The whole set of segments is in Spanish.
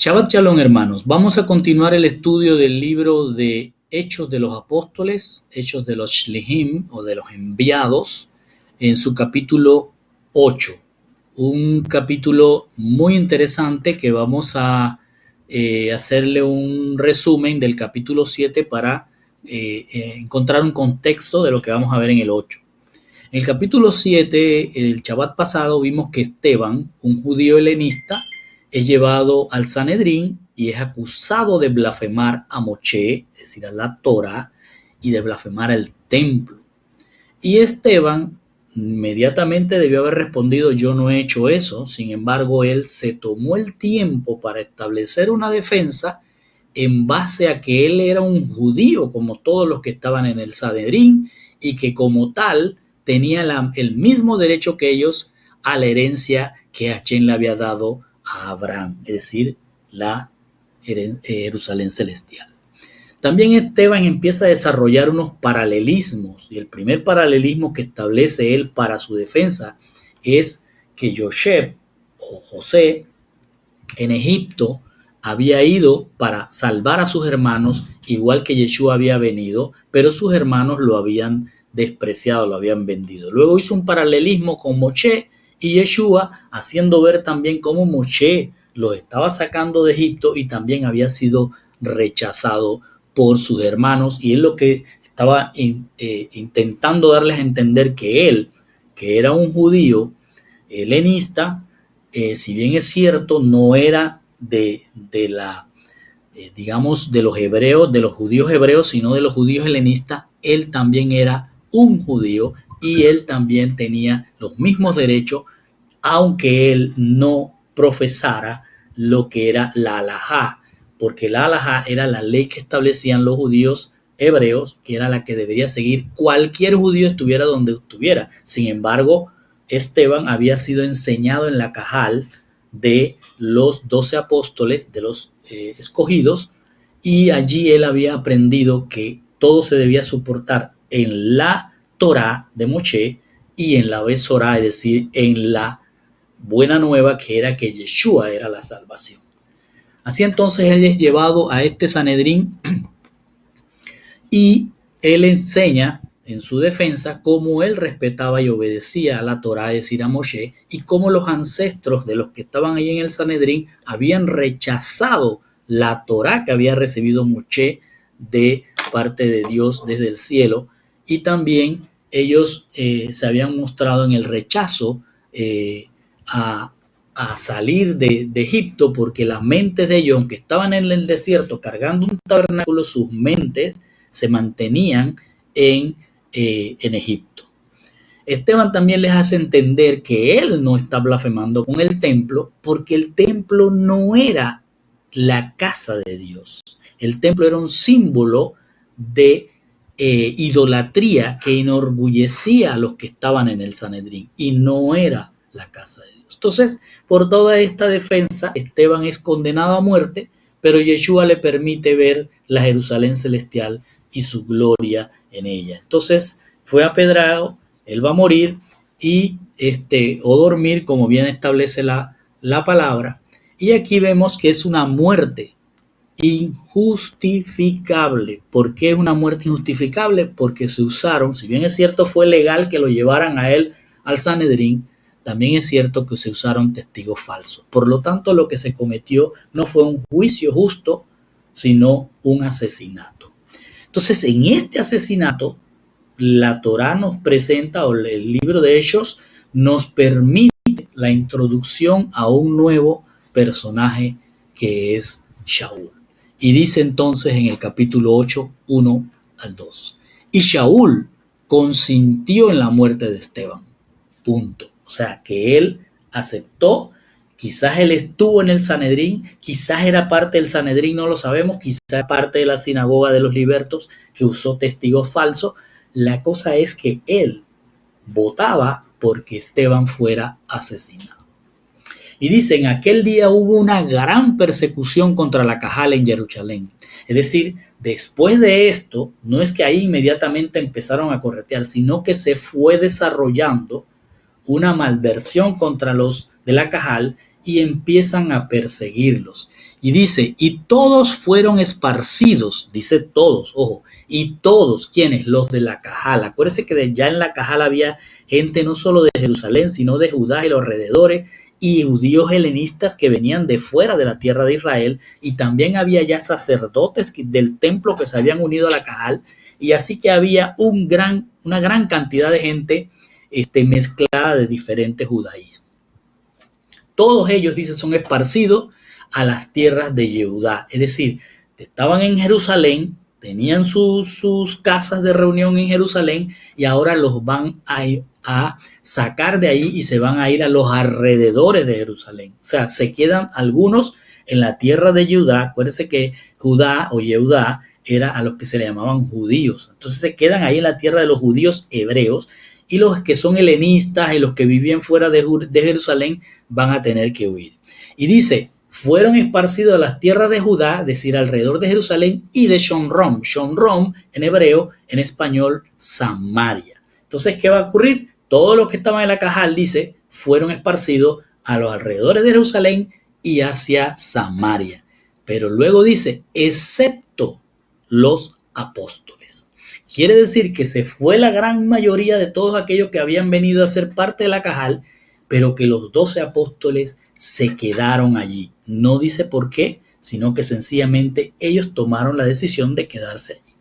Shabbat Shalom, hermanos. Vamos a continuar el estudio del libro de Hechos de los Apóstoles, Hechos de los Shlihim o de los enviados, en su capítulo 8. Un capítulo muy interesante que vamos a hacerle un resumen del capítulo 7 para encontrar un contexto de lo que vamos a ver en el 8. En el capítulo 7, el Shabbat pasado, vimos que Esteban, un judío helenista, es llevado al Sanedrín y es acusado de blasfemar a Moshe, es decir, a la Torá, y de blasfemar al templo. Y Esteban inmediatamente debió haber respondido: yo no he hecho eso. Sin embargo, él se tomó el tiempo para establecer una defensa en base a que él era un judío como todos los que estaban en el Sanedrín y que como tal tenía el mismo derecho que ellos a la herencia que Hashem le había dado a Abraham, es decir, la Jerusalén celestial. También Esteban empieza a desarrollar unos paralelismos, y el primer paralelismo que establece él para su defensa es que Yosef o José en Egipto había ido para salvar a sus hermanos, igual que Yeshua había venido, pero sus hermanos lo habían despreciado, lo habían vendido. Luego hizo un paralelismo con Moshe y Yeshua, haciendo ver también cómo Moshe los estaba sacando de Egipto y también había sido rechazado por sus hermanos, y es lo que estaba intentando darles a entender que él, que era un judío helenista, si bien es cierto, no era de los hebreos, de los judíos hebreos, sino de los judíos helenistas. Él también era un judío y él también tenía los mismos derechos, aunque él no profesara lo que era la halajá, porque la halajá era la ley que establecían los judíos hebreos, que era la que debería seguir cualquier judío estuviera donde estuviera. Sin embargo, Esteban había sido enseñado en la Cajal de los 12 apóstoles, de los escogidos, y allí él había aprendido que todo se debía soportar en la Torá de Moshe y en la Besorá, es decir, en la buena nueva, que era que Yeshua era la salvación. Así entonces él es llevado a este Sanedrín y él enseña en su defensa cómo él respetaba y obedecía a la Torá, es decir, a Moshe, y cómo los ancestros de los que estaban ahí en el Sanedrín habían rechazado la Torá que había recibido Moshe de parte de Dios desde el cielo, y también ellos se habían mostrado en el rechazo a salir de Egipto, porque las mentes de ellos, aunque estaban en el desierto cargando un tabernáculo, sus mentes se mantenían en Egipto. Esteban también les hace entender que él no está blasfemando con el templo, porque el templo no era la casa de Dios. El templo era un símbolo de idolatría que enorgullecía a los que estaban en el Sanedrín, y no era la casa de Dios. Entonces, por toda esta defensa, Esteban es condenado a muerte, pero Yeshua le permite ver la Jerusalén celestial y su gloria en ella. Entonces fue apedrado, él va a morir o dormir, como bien establece la palabra. Y aquí vemos que es una muerte injustificable. ¿Por qué es una muerte injustificable? Porque se usaron, si bien es cierto fue legal que lo llevaran a él al Sanedrín, también es cierto que se usaron testigos falsos. Por lo tanto, lo que se cometió no fue un juicio justo, sino un asesinato. Entonces, en este asesinato, la Torá nos presenta, o el libro de Hechos nos permite la introducción a un nuevo personaje que es Shaul. Y dice entonces en el capítulo 8, 1 al 2. Y Shaul consintió en la muerte de Esteban. Punto. O sea, que él aceptó. Quizás él estuvo en el Sanedrín, quizás era parte del Sanedrín, no lo sabemos, quizás parte de la sinagoga de los libertos que usó testigos falsos. La cosa es que él votaba porque Esteban fuera asesinado. Y dice: en aquel día hubo una gran persecución contra la Cajal en Jerusalén. Es decir, después de esto, no es que ahí inmediatamente empezaron a corretear, sino que se fue desarrollando una malversión contra los de la Cajal y empiezan a perseguirlos. Y dice, y todos fueron esparcidos, dice todos, ojo, y todos, ¿quiénes? Los de la Cajal. Acuérdense que ya en la Cajal había gente no solo de Jerusalén, sino de Judá y los alrededores, y judíos helenistas que venían de fuera de la tierra de Israel, y también había ya sacerdotes del templo que se habían unido a la Cajal, y así que había una gran cantidad de gente mezclada de diferentes judaísmos. Todos ellos, dice, son esparcidos a las tierras de Yehudá. Es decir, estaban en Jerusalén, tenían sus casas de reunión en Jerusalén y ahora los van a sacar de ahí y se van a ir a los alrededores de Jerusalén. O sea, se quedan algunos en la tierra de Judá. Acuérdense que Judá o Yehudá era a los que se le llamaban judíos. Entonces se quedan ahí en la tierra de los judíos hebreos y los que son helenistas y los que vivían fuera de Jerusalén van a tener que huir. Y dice, fueron esparcidos a las tierras de Judá, es decir, alrededor de Jerusalén y de Shomrom. Shomrom en hebreo, en español, Samaria. Entonces, ¿qué va a ocurrir? Todos los que estaban en la Cajal, dice, fueron esparcidos a los alrededores de Jerusalén y hacia Samaria. Pero luego dice, excepto los apóstoles. Quiere decir que se fue la gran mayoría de todos aquellos que habían venido a ser parte de la Cajal, pero que los 12 apóstoles se quedaron allí. No dice por qué, sino que sencillamente ellos tomaron la decisión de quedarse allí.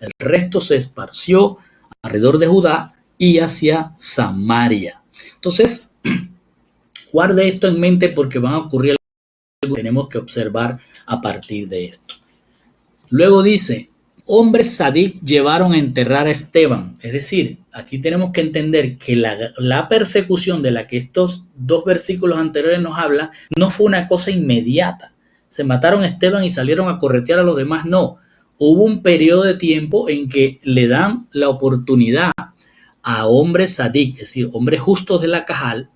El resto se esparció alrededor de Judá y hacia Samaria. Entonces, guarde esto en mente porque van a ocurrir algo que tenemos que observar a partir de esto. Luego dice, hombres sadik llevaron a enterrar a Esteban. Es decir, aquí tenemos que entender que la persecución de la que estos dos versículos anteriores nos hablan no fue una cosa inmediata. Se mataron a Esteban y salieron a corretear a los demás. No, hubo un periodo de tiempo en que le dan la oportunidad a hombres sadik, es decir, hombres justos de la Cajal,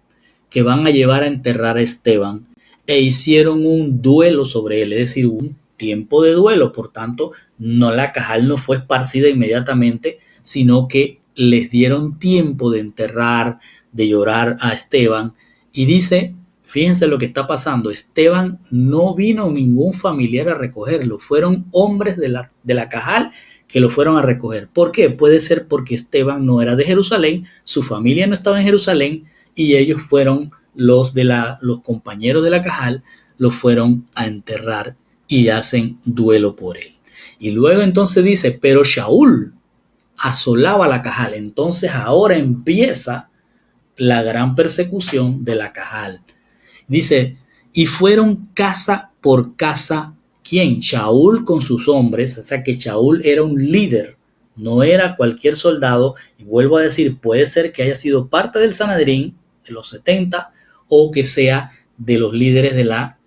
que van a llevar a enterrar a Esteban e hicieron un duelo sobre él, es decir, un tiempo de duelo. Por tanto, la Cajal no fue esparcida inmediatamente, sino que les dieron tiempo de enterrar, de llorar a Esteban. Y dice, fíjense lo que está pasando, Esteban no vino ningún familiar a recogerlo, fueron hombres de la Cajal que lo fueron a recoger. ¿Por qué? Puede ser porque Esteban no era de Jerusalén, su familia no estaba en Jerusalén y ellos fueron los compañeros de la Cajal, los fueron a enterrar y hacen duelo por él. Y luego entonces dice, pero Shaul asolaba la Cajal. Entonces ahora empieza la gran persecución de la Cajal. Dice, y fueron casa por casa, ¿quién? Shaul con sus hombres, o sea que Shaul era un líder, no era cualquier soldado, y vuelvo a decir, puede ser que haya sido parte del Sanedrín, de los 70, o que sea de los líderes de la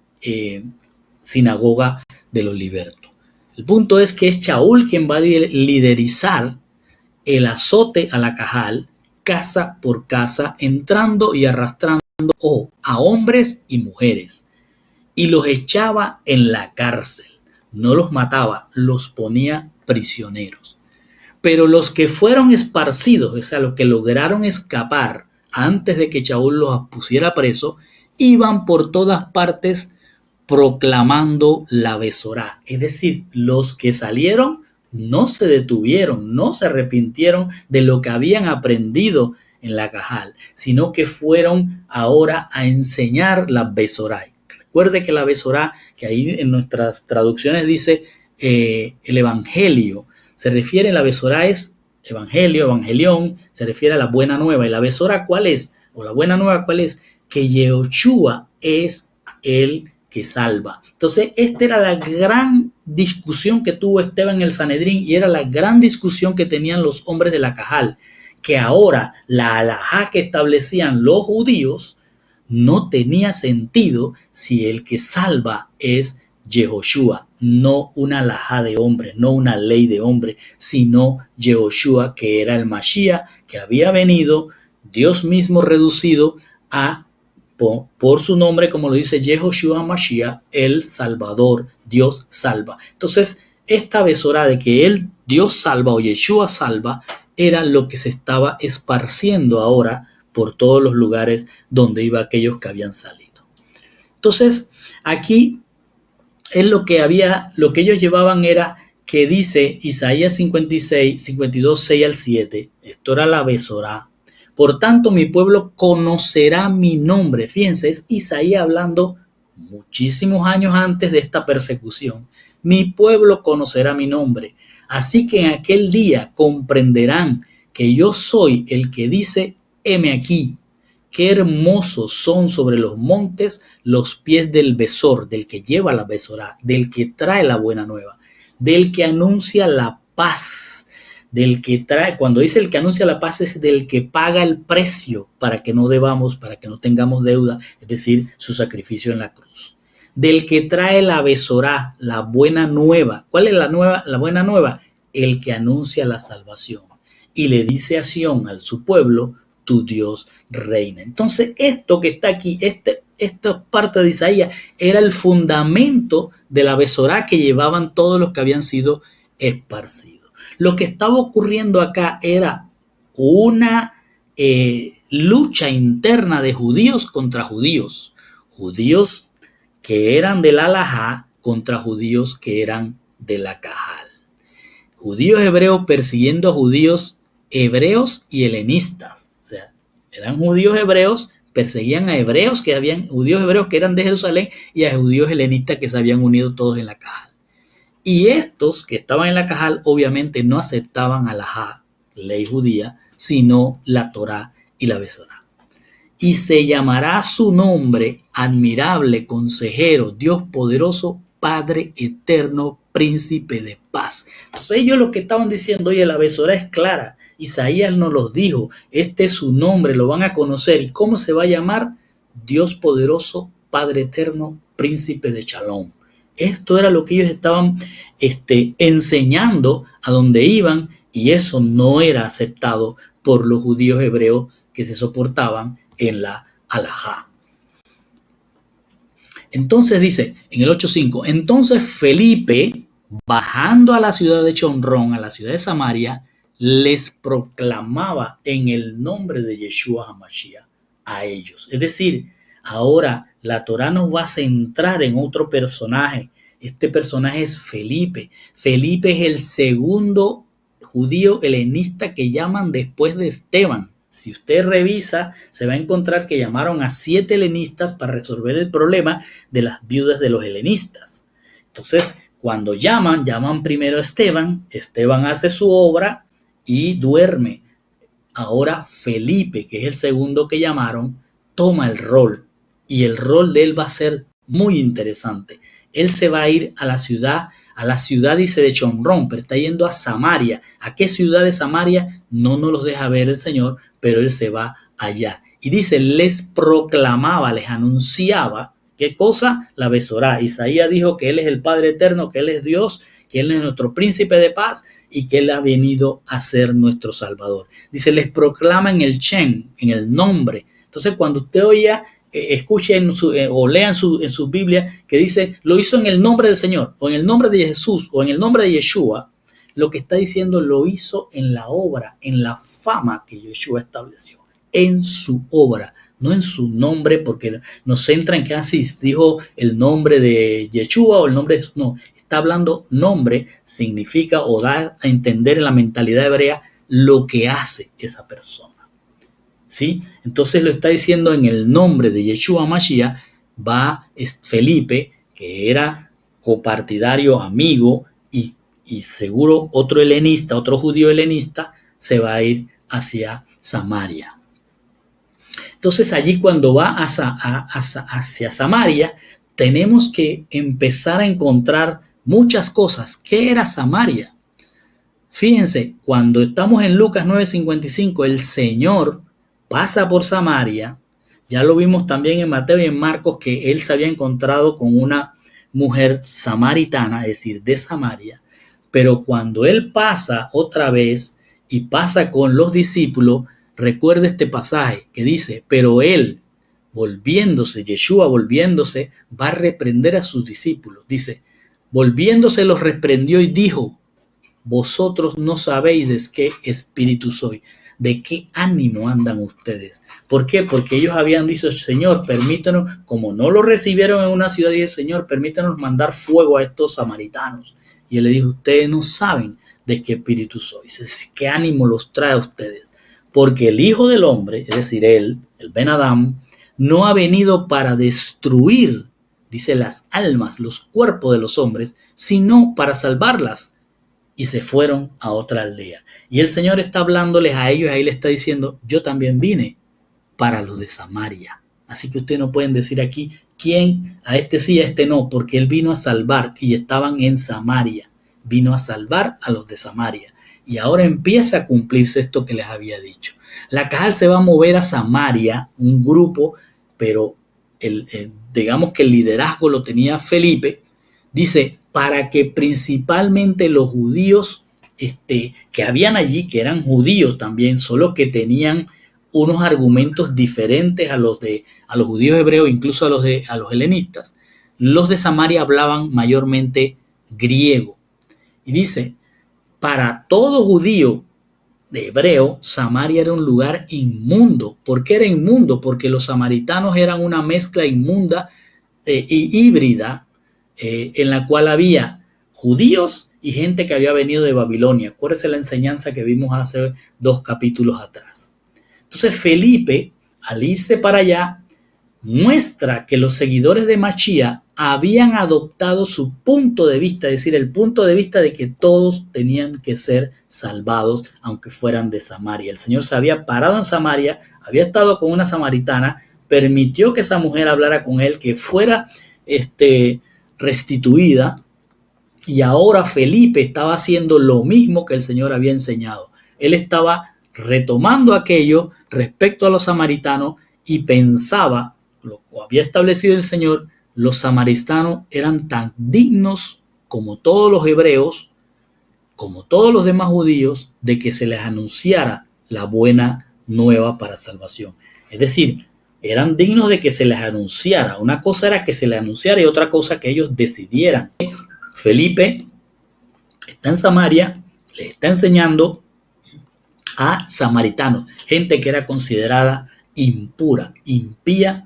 sinagoga de los libertos. El punto es que es Shaul quien va a liderizar el azote a la Cajal, casa por casa, entrando y arrastrando a hombres y mujeres, y los echaba en la cárcel. No los mataba, los ponía prisioneros. Pero los que fueron esparcidos, o sea, los que lograron escapar antes de que Shaul los pusiera preso, iban por todas partes proclamando la Besorá. Es decir, los que salieron no se detuvieron, no se arrepintieron de lo que habían aprendido en la Cajal, sino que fueron ahora a enseñar la Besorá. Recuerde que la Besorá, que ahí en nuestras traducciones dice el Evangelio, se refiere, la Besorá es Evangelio, Evangelión, se refiere a la buena nueva. ¿Y la Besorá cuál es? O la buena nueva cuál es? Que Yehoshua es el que salva. Entonces, esta era la gran discusión que tuvo Esteban en el Sanedrín y era la gran discusión que tenían los hombres de la Cajal, que ahora la alajá que establecían los judíos no tenía sentido si el que salva es Yehoshua, no una alajá de hombre, no una ley de hombre, sino Yehoshua, que era el Mashiach, que había venido, Dios mismo reducido a por su nombre, como lo dice Yehoshua Mashiach, el Salvador, Dios salva. Entonces, esta Besorá de que Dios salva o Yeshua salva, era lo que se estaba esparciendo ahora por todos los lugares donde iba aquellos que habían salido. Entonces, aquí es lo que ellos llevaban era que dice Isaías 56, 52, 6 al 7, esto era la Besorá. Por tanto, mi pueblo conocerá mi nombre. Fíjense, es Isaías hablando muchísimos años antes de esta persecución. Mi pueblo conocerá mi nombre. Así que en aquel día comprenderán que yo soy el que dice, heme aquí. Qué hermosos son sobre los montes los pies del besor, del que lleva la besorá, del que trae la buena nueva, del que anuncia la paz, del que trae, cuando dice el que anuncia la paz es del que paga el precio para que no debamos, para que no tengamos deuda, es decir, su sacrificio en la cruz. Del que trae la besorá, la buena nueva. ¿Cuál es la buena nueva? El que anuncia la salvación. Y le dice a Sión, a su pueblo, tu Dios reina. Entonces, esto que está aquí, esta parte de Isaías, era el fundamento de la besorá que llevaban todos los que habían sido esparcidos. Lo que estaba ocurriendo acá era una lucha interna de judíos contra judíos. Judíos que eran del alajá contra judíos que eran de la cajal. Judíos hebreos persiguiendo a judíos hebreos y helenistas. O sea, eran judíos hebreos, perseguían a hebreos judíos hebreos que eran de Jerusalén y a judíos helenistas que se habían unido todos en la cajal. Y estos que estaban en la cajal obviamente no aceptaban alajá, ley judía, sino la Torá y la besorá. Y se llamará su nombre admirable, consejero, Dios poderoso, Padre eterno, príncipe de paz. Entonces ellos lo que estaban diciendo, oye, la besorá es clara. Isaías nos los dijo, este es su nombre, lo van a conocer. ¿Y cómo se va a llamar? Dios poderoso, Padre eterno, príncipe de Shalom. Esto era lo que ellos estaban enseñando a donde iban, y eso no era aceptado por los judíos hebreos que se soportaban en la alajá. Entonces dice en el 8.5, entonces Felipe, bajando a la ciudad de Chonrón, a la ciudad de Samaria, les proclamaba en el nombre de Yeshua HaMashiach a ellos. Es decir, ahora la Torá nos va a centrar en otro personaje. Este personaje es Felipe. Felipe es el segundo judío helenista que llaman después de Esteban. Si usted revisa, se va a encontrar que llamaron a 7 helenistas para resolver el problema de las viudas de los helenistas. Entonces, cuando llaman primero a Esteban. Esteban hace su obra y duerme. Ahora Felipe, que es el segundo que llamaron, toma el rol. Y el rol de él va a ser muy interesante. Él se va a ir a la ciudad dice de Chonrón, pero está yendo a Samaria. ¿A qué ciudad de Samaria? No nos los deja ver el Señor, pero él se va allá. Y dice, les proclamaba, les anunciaba, ¿qué cosa? La besorá. Isaías dijo que él es el Padre eterno, que él es Dios, que él es nuestro príncipe de paz y que él ha venido a ser nuestro Salvador. Dice, les proclama en el Shem, en el nombre. Entonces, cuando usted oía, escuche o lea en su Biblia que dice, lo hizo en el nombre del Señor, o en el nombre de Jesús, o en el nombre de Yeshua, lo que está diciendo lo hizo en la obra, en la fama que Yeshua estableció, en su obra, no en su nombre, porque nos centra en que así dijo el nombre de Yeshua o el nombre de Jesús. No, está hablando nombre, significa o da a entender en la mentalidad hebrea lo que hace esa persona. ¿Sí? Entonces lo está diciendo en el nombre de Yeshua Mashiach. Va Felipe, que era copartidario, amigo y seguro otro helenista, otro judío helenista, se va a ir hacia Samaria. Entonces allí cuando va hacia Samaria, tenemos que empezar a encontrar muchas cosas. ¿Qué era Samaria? Fíjense, cuando estamos en Lucas 9:55, el Señor pasa por Samaria. Ya lo vimos también en Mateo y en Marcos que él se había encontrado con una mujer samaritana, es decir, de Samaria. Pero cuando él pasa otra vez y pasa con los discípulos, recuerda este pasaje que dice, pero él volviéndose, Yeshua volviéndose, va a reprender a sus discípulos. Dice, volviéndose los reprendió y dijo, vosotros no sabéis de qué espíritu soy. ¿de qué ánimo andan ustedes? ¿Por qué? Porque ellos habían dicho, Señor, permítanos, como no lo recibieron en una ciudad, dice, Señor, permítanos mandar fuego a estos samaritanos. Y él le dijo, ustedes no saben de qué espíritu sois, qué ánimo los trae a ustedes. Porque el Hijo del Hombre, es decir, él, el Ben Adam, no ha venido para destruir, dice, las almas, los cuerpos de los hombres, sino para salvarlas. Y se fueron a otra aldea. Y el Señor está hablándoles a ellos, ahí le está diciendo, yo también vine para los de Samaria. Así que ustedes no pueden decir aquí quién, a este sí, a este no, porque él vino a salvar y estaban en Samaria. Vino a salvar a los de Samaria. Y ahora empieza a cumplirse esto que les había dicho. La Cajal se va a mover a Samaria, un grupo, pero digamos que el liderazgo lo tenía Felipe. Dice, para que principalmente los judíos que habían allí, que eran judíos también, solo que tenían unos argumentos diferentes a los judíos hebreos, incluso a los helenistas. Los de Samaria hablaban mayormente griego. Y dice, para todo judío de hebreo, Samaria era un lugar inmundo. ¿Por qué era inmundo? Porque los samaritanos eran una mezcla inmunda y híbrida en la cual había judíos y gente que había venido de Babilonia. Acuérdense la enseñanza que vimos hace 2 capítulos atrás. Entonces Felipe, al irse para allá, muestra que los seguidores de Mashiach habían adoptado su punto de vista, es decir, el punto de vista de que todos tenían que ser salvados, aunque fueran de Samaria. El Señor se había parado en Samaria, había estado con una samaritana, permitió que esa mujer hablara con él, que fuera restituida, y ahora Felipe estaba haciendo lo mismo que el Señor había enseñado. Él estaba retomando aquello respecto a los samaritanos y pensaba, lo había establecido el Señor, los samaritanos eran tan dignos como todos los hebreos, como todos los demás judíos, de que se les anunciara la buena nueva para salvación. Es decir, eran dignos de que se les anunciara. Una cosa era que se les anunciara y otra cosa que ellos decidieran. Felipe está en Samaria, le está enseñando a samaritanos, gente que era considerada impura, impía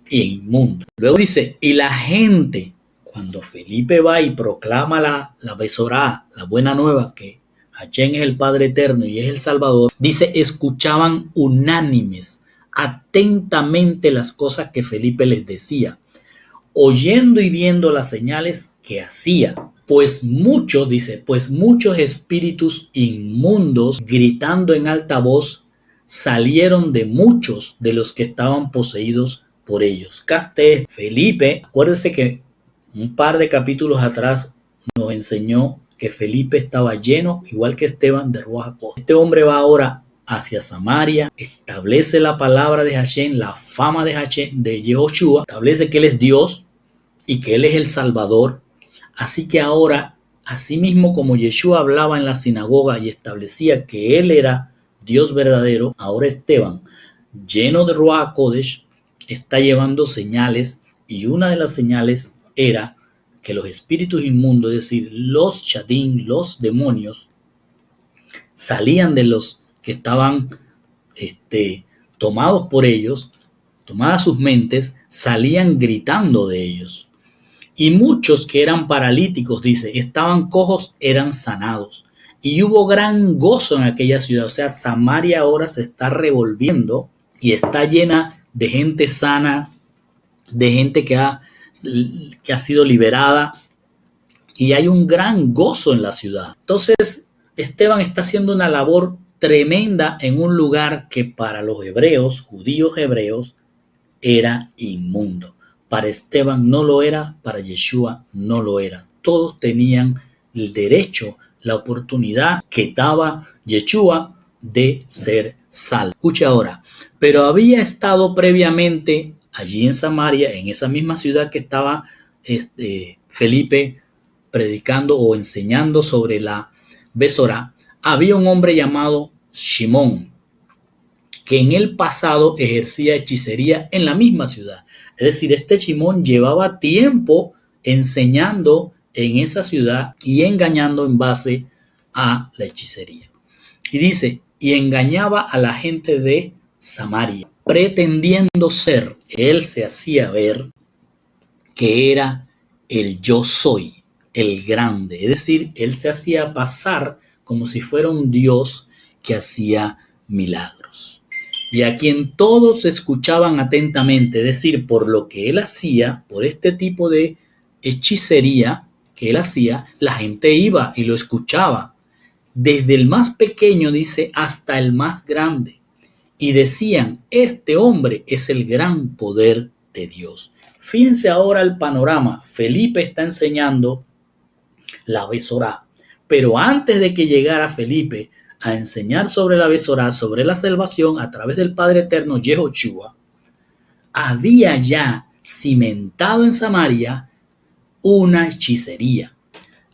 e inmunda. Luego dice, y la gente, cuando Felipe va y proclama la Besorá, la buena nueva, que Hashem es el Padre Eterno y es el Salvador, dice, escuchaban unánimes, atentamente las cosas que Felipe les decía, oyendo y viendo las señales que hacía. Pues muchos espíritus inmundos, gritando en alta voz, salieron de muchos de los que estaban poseídos por ellos. Felipe, acuérdense que un par de capítulos atrás nos enseñó que Felipe estaba lleno, igual que Esteban, de Ruach HaKodesh. Este hombre va ahora hacia Samaria, establece la palabra de Hashem, la fama de Hashem, de Yehoshua, establece que él es Dios y que él es el Salvador. Así que ahora, así mismo como Yeshua hablaba en la sinagoga y establecía que él era Dios verdadero, ahora Esteban, lleno de Ruach HaKodesh, está llevando señales, y una de las señales era que los espíritus inmundos, es decir, los shadim, los demonios, salían de los que estaban tomados por ellos, tomadas sus mentes, salían gritando de ellos. Y muchos que eran paralíticos, dice, estaban cojos, eran sanados. Y hubo gran gozo en aquella ciudad. O sea, Samaria ahora se está revolviendo y está llena de gente sana, de gente que ha sido liberada. Y hay un gran gozo en la ciudad. Entonces, Esteban está haciendo una labor tremenda en un lugar que para los hebreos, judíos hebreos, era inmundo. Para Esteban no lo era, para Yeshua no lo era. Todos tenían el derecho, la oportunidad que daba Yeshua de ser salvo. Escucha ahora, pero había estado previamente allí en Samaria, en esa misma ciudad que estaba Felipe predicando o enseñando sobre la Besorá, había un hombre llamado Shimón, que en el pasado ejercía hechicería en la misma ciudad. Es decir, este Shimón llevaba tiempo enseñando en esa ciudad y engañando en base a la hechicería. Y dice, y engañaba a la gente de Samaria, pretendiendo ser. Él se hacía ver que era el yo soy, el grande. Es decir, él se hacía pasar como si fuera un Dios que hacía milagros. Y a quien todos escuchaban atentamente, es decir, por lo que él hacía, por este tipo de hechicería que él hacía, la gente iba y lo escuchaba. Desde el más pequeño, dice, hasta el más grande. Y decían, este hombre es el gran poder de Dios. Fíjense ahora el panorama. Felipe está enseñando la Besorá. Pero antes de que llegara Felipe a enseñar sobre la Besorá, sobre la salvación a través del Padre Eterno Yehoshua, había ya cimentado en Samaria una hechicería.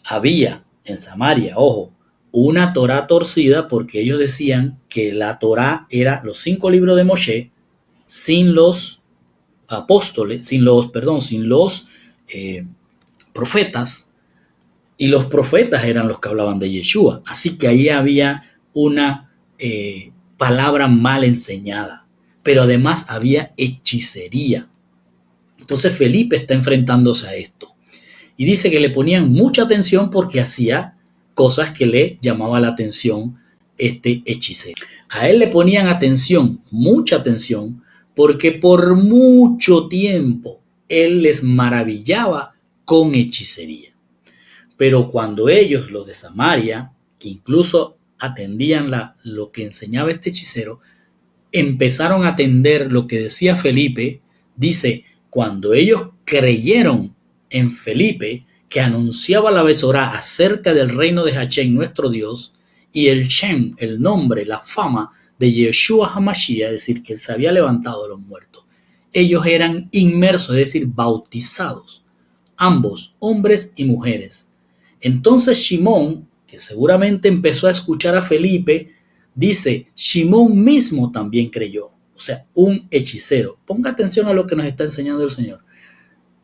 Había en Samaria, ojo, una Torá torcida, porque ellos decían que la Torá era los 5 libros de Moshe sin los apóstoles, sin los profetas, y los profetas eran los que hablaban de Yeshua. Así que ahí había una palabra mal enseñada, pero además había hechicería. Entonces Felipe está enfrentándose a esto. Y dice que le ponían mucha atención porque hacía cosas que le llamaba la atención este hechicero. A él le ponían atención, mucha atención, porque por mucho tiempo él les maravillaba con hechicería. Pero cuando ellos, los de Samaria, que incluso atendían lo que enseñaba este hechicero, empezaron a atender lo que decía Felipe, dice, cuando ellos creyeron en Felipe, que anunciaba la Besorá acerca del reino de Hashem, nuestro Dios, y el Shem, el nombre, la fama de Yeshua HaMashiach, es decir, que él se había levantado de los muertos. Ellos eran inmersos, es decir, bautizados, ambos, hombres y mujeres. Entonces Shimón, que seguramente empezó a escuchar a Felipe, dice, Shimón mismo también creyó. O sea, un hechicero. Ponga atención a lo que nos está enseñando el Señor.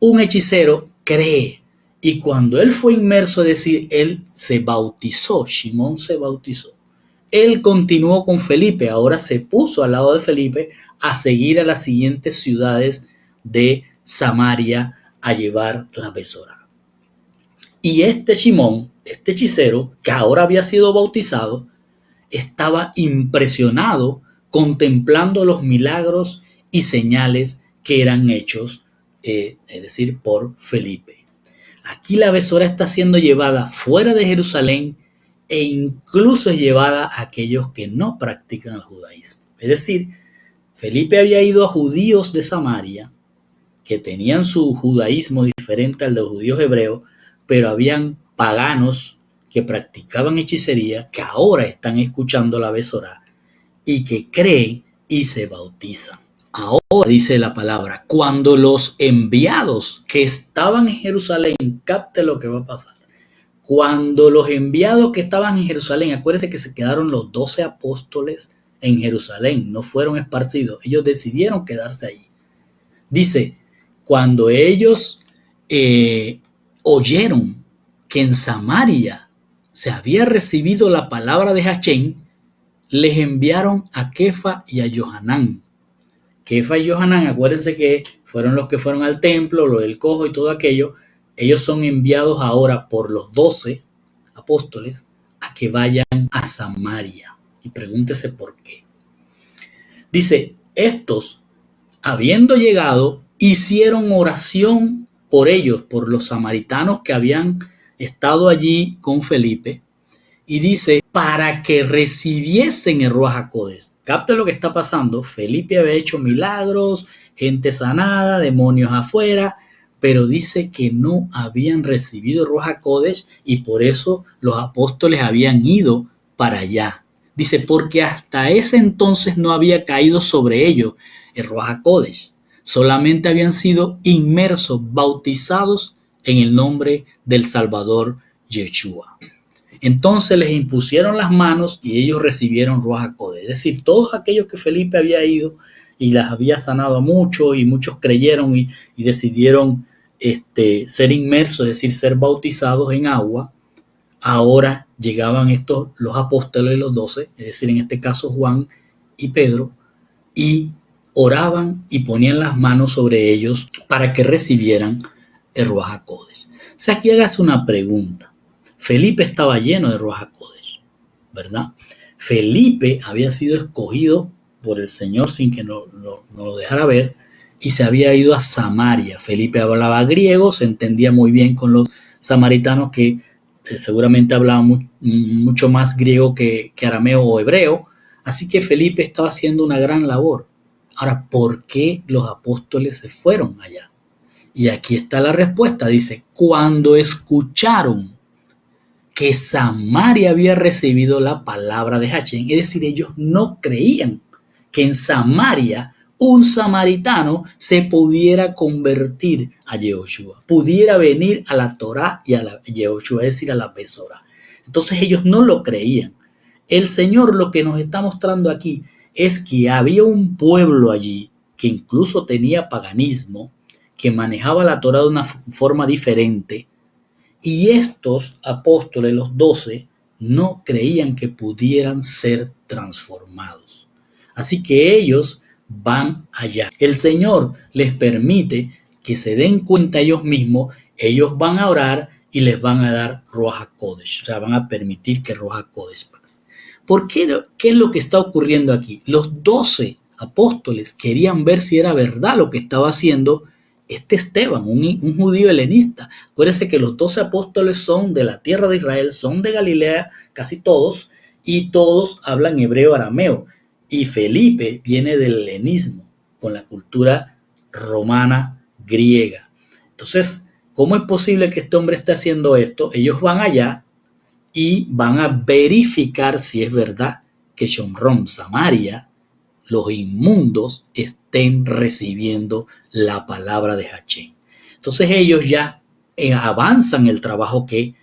Un hechicero cree. Y cuando él fue inmerso, es decir, él se bautizó, Shimón se bautizó. Él continuó con Felipe, ahora se puso al lado de Felipe a seguir a las siguientes ciudades de Samaria a llevar la Besorá. Y este Shimón, este hechicero, que ahora había sido bautizado, estaba impresionado contemplando los milagros y señales que eran hechos, es decir, por Felipe. Aquí la Besorá está siendo llevada fuera de Jerusalén e incluso es llevada a aquellos que no practican el judaísmo. Es decir, Felipe había ido a judíos de Samaria que tenían su judaísmo diferente al de los judíos hebreos, pero habían paganos que practicaban hechicería que ahora están escuchando la Besorá y que creen y se bautizan. Ahora dice la palabra, cuando los enviados que estaban en Jerusalén, capte lo que va a pasar. Cuando los enviados que estaban en Jerusalén, acuérdense que se quedaron los 12 apóstoles en Jerusalén, no fueron esparcidos, ellos decidieron quedarse allí. Dice, cuando ellos oyeron que en Samaria se había recibido la palabra de Hashem, les enviaron a Kefa y a Johanán. Kefa y Johanán, acuérdense que fueron los que fueron al templo, lo del cojo y todo aquello. Ellos son enviados ahora por los 12 apóstoles a que vayan a Samaria. Y pregúntese por qué. Dice, estos, habiendo llegado, hicieron oración por ellos, por los samaritanos que habían estado allí con Felipe. Y dice, para que recibiesen el Ruach HaKodesh. Capta lo que está pasando. Felipe había hecho milagros, gente sanada, demonios afuera, pero dice que no habían recibido el Ruach HaKodesh y por eso los apóstoles habían ido para allá. Dice, porque hasta ese entonces no había caído sobre ellos el Ruach HaKodesh. Solamente habían sido inmersos, bautizados en el nombre del Salvador Yeshua. Entonces les impusieron las manos y ellos recibieron Ruach HaKodesh. Es decir, todos aquellos que Felipe había ido y las había sanado a muchos y muchos creyeron y decidieron ser inmersos, es decir, ser bautizados en agua, ahora llegaban los apóstoles, los 12, es decir, en este caso Juan y Pedro, y oraban y ponían las manos sobre ellos para que recibieran el Ruach HaKodesh. O sea, aquí hágase una pregunta. Felipe estaba lleno de Ruach HaKodesh, ¿verdad? Felipe había sido escogido por el Señor sin que no lo dejara ver y se había ido a Samaria. Felipe hablaba griego, se entendía muy bien con los samaritanos que seguramente hablaban mucho más griego que arameo o hebreo. Así que Felipe estaba haciendo una gran labor. Ahora, ¿por qué los apóstoles se fueron allá? Y aquí está la respuesta. Dice, cuando escucharon que Samaria había recibido la palabra de Hachén, es decir, ellos no creían que en Samaria un samaritano se pudiera convertir a Yehoshua, pudiera venir a la Torá y a la Yehoshua, es decir, a la Besorá. Entonces ellos no lo creían. El Señor lo que nos está mostrando aquí es que había un pueblo allí que incluso tenía paganismo, que manejaba la Torá de una forma diferente, y estos apóstoles, los 12, no creían que pudieran ser transformados. Así que ellos van allá. El Señor les permite que se den cuenta ellos mismos, ellos van a orar y les van a dar Ruach HaKodesh, o sea, van a permitir que Ruach HaKodesh pase. ¿Por qué? ¿Qué es lo que está ocurriendo aquí? Los 12 apóstoles querían ver si era verdad lo que estaba haciendo Esteban, un judío helenista. Acuérdense que los 12 apóstoles son de la tierra de Israel, son de Galilea, casi todos, y todos hablan hebreo arameo. Y Felipe viene del helenismo, con la cultura romana griega. Entonces, ¿cómo es posible que este hombre esté haciendo esto? Ellos van allá y van a verificar si es verdad que Shomron, Samaria, los inmundos estén recibiendo la palabra de Hachén. Entonces ellos ya avanzan el trabajo que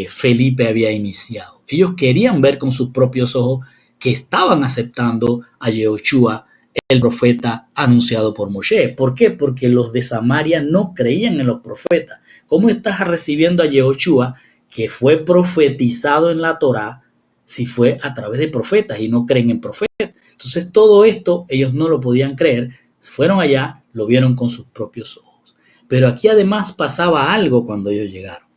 Felipe había iniciado. Ellos querían ver con sus propios ojos que estaban aceptando a Yehoshua, el profeta anunciado por Moshe. ¿Por qué? Porque los de Samaria no creían en los profetas. ¿Cómo estás recibiendo a Yehoshua, que fue profetizado en la Torá, si fue a través de profetas y no creen en profetas? Entonces todo esto ellos no lo podían creer, fueron allá, lo vieron con sus propios ojos. Pero aquí además pasaba algo cuando ellos llegaron.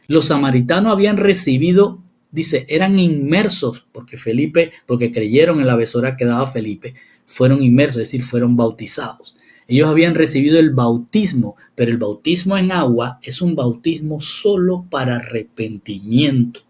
Los samaritanos habían recibido, dice, eran inmersos, porque creyeron en la Besorá que daba Felipe, fueron inmersos, es decir, fueron bautizados. Ellos habían recibido el bautismo, pero el bautismo en agua es un bautismo solo para arrepentimiento.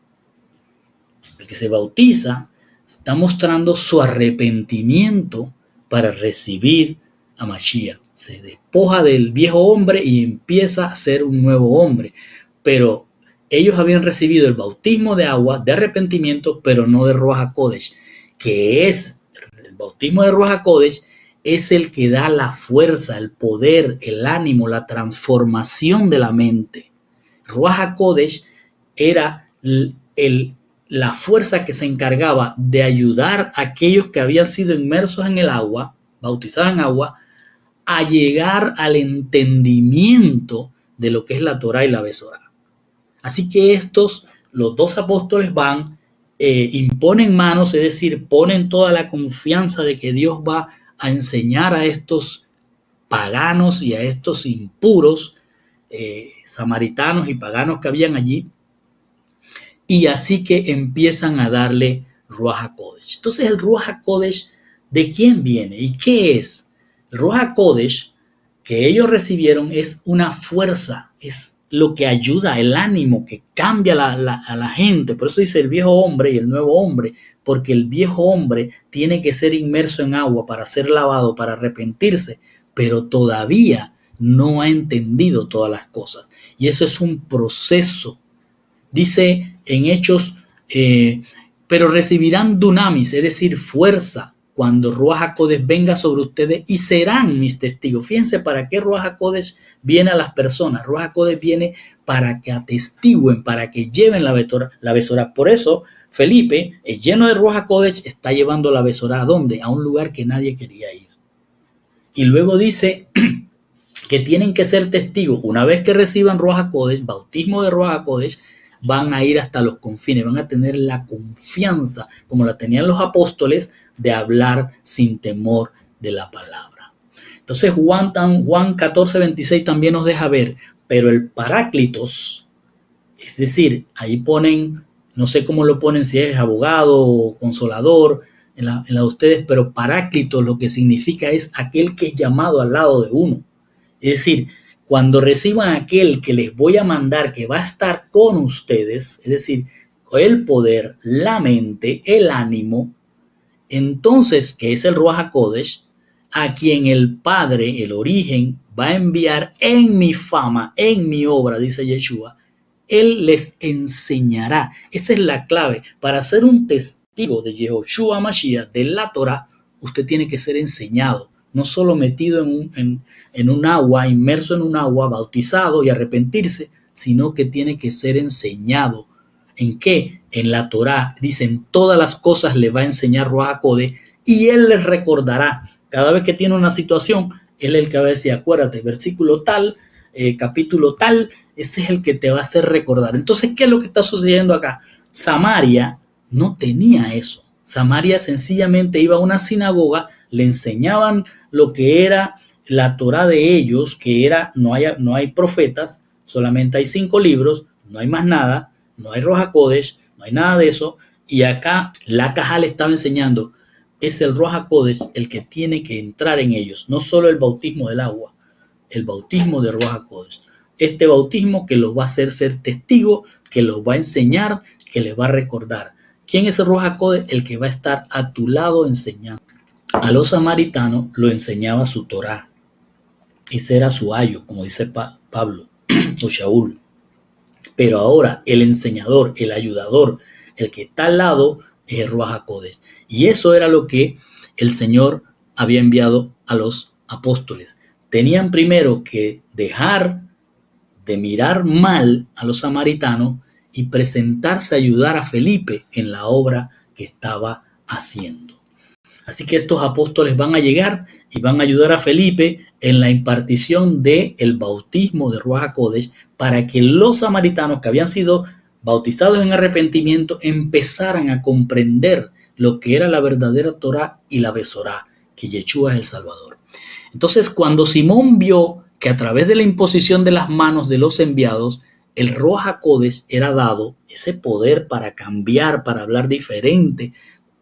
El que se bautiza está mostrando su arrepentimiento para recibir a Mashiach. Se despoja del viejo hombre y empieza a ser un nuevo hombre. Pero ellos habían recibido el bautismo de agua, de arrepentimiento, pero no de Ruach HaKodesh, que es el bautismo de Ruach HaKodesh, es el que da la fuerza, el poder, el ánimo, la transformación de la mente. Ruach HaKodesh era la fuerza que se encargaba de ayudar a aquellos que habían sido inmersos en el agua, bautizados en agua, a llegar al entendimiento de lo que es la Torá y la Besorá. Así que los 2 apóstoles van, imponen manos, es decir, ponen toda la confianza de que Dios va a enseñar a estos paganos y a estos impuros, samaritanos y paganos que habían allí, y así que empiezan a darle Ruach HaKodesh. Entonces el Ruach HaKodesh, ¿de quién viene? ¿Y qué es? El Ruach HaKodesh que ellos recibieron es una fuerza, es lo que ayuda, el ánimo, que cambia a la gente. Por eso dice el viejo hombre y el nuevo hombre, porque el viejo hombre tiene que ser inmerso en agua para ser lavado, para arrepentirse, pero todavía no ha entendido todas las cosas. Y eso es un proceso. Dice en Hechos, pero recibirán dunamis, es decir, fuerza, cuando Ruach HaKodesh venga sobre ustedes y serán mis testigos. Fíjense para qué Ruach HaKodesh viene a las personas. Ruach HaKodesh viene para que atestiguen, para que lleven la Besorá. Por eso Felipe, lleno de Ruach HaKodesh, está llevando la Besorá. ¿A dónde? A un lugar que nadie quería ir. Y luego dice que tienen que ser testigos. Una vez que reciban Ruach HaKodesh, bautismo de Ruach HaKodesh, van a ir hasta los confines, van a tener la confianza, como la tenían los apóstoles, de hablar sin temor de la palabra. Entonces Juan 14:26 también nos deja ver, pero el Paráclitos, es decir, ahí ponen, no sé cómo lo ponen, si es abogado o consolador, en la de ustedes, pero Paráclitos lo que significa es aquel que es llamado al lado de uno. Es decir, cuando reciban aquel que les voy a mandar, que va a estar con ustedes, es decir, el poder, la mente, el ánimo, entonces, que es el Ruach HaKodesh, a quien el Padre, el origen, va a enviar en mi fama, en mi obra, dice Yeshua, Él les enseñará. Esa es la clave. Para ser un testigo de Yehoshua Mashiach, de la Torah, usted tiene que ser enseñado, no solo metido en un agua, inmerso en un agua, bautizado y arrepentirse, sino que tiene que ser enseñado. ¿En qué? En la Torah. Dicen, todas las cosas le va a enseñar Ruach HaKodesh y Él les recordará. Cada vez que tiene una situación, Él es el que va a decir, acuérdate, versículo tal, capítulo tal, ese es el que te va a hacer recordar. Entonces, ¿qué es lo que está sucediendo acá? Samaria no tenía eso. Samaria sencillamente iba a una sinagoga, le enseñaban lo que era la Torah de ellos, que era, no hay profetas, solamente hay 5 libros, no hay más nada, no hay Ruach HaKodesh, no hay nada de eso, y acá la caja le estaba enseñando, es el Ruach HaKodesh el que tiene que entrar en ellos, no solo el bautismo del agua, el bautismo de Ruach HaKodesh. Este bautismo que los va a hacer ser testigos, que los va a enseñar, que les va a recordar. ¿Quién es el Ruach HaKodesh? El que va a estar a tu lado enseñando. A los samaritanos lo enseñaba su Torah. Ese era su ayo, como dice Pablo o Shaul. Pero ahora el enseñador, el ayudador, el que está al lado es el Ruach HaKodesh. Y eso era lo que el Señor había enviado a los apóstoles. Tenían primero que dejar de mirar mal a los samaritanos y presentarse a ayudar a Felipe en la obra que estaba haciendo. Así que estos apóstoles van a llegar y van a ayudar a Felipe en la impartición del bautismo de Ruach HaKodesh para que los samaritanos que habían sido bautizados en arrepentimiento empezaran a comprender lo que era la verdadera Torah y la Besorá, que Yeshua es el Salvador. Entonces, cuando Simón vio que a través de la imposición de las manos de los enviados, el Ruach HaKodesh era dado, ese poder para cambiar, para hablar diferente,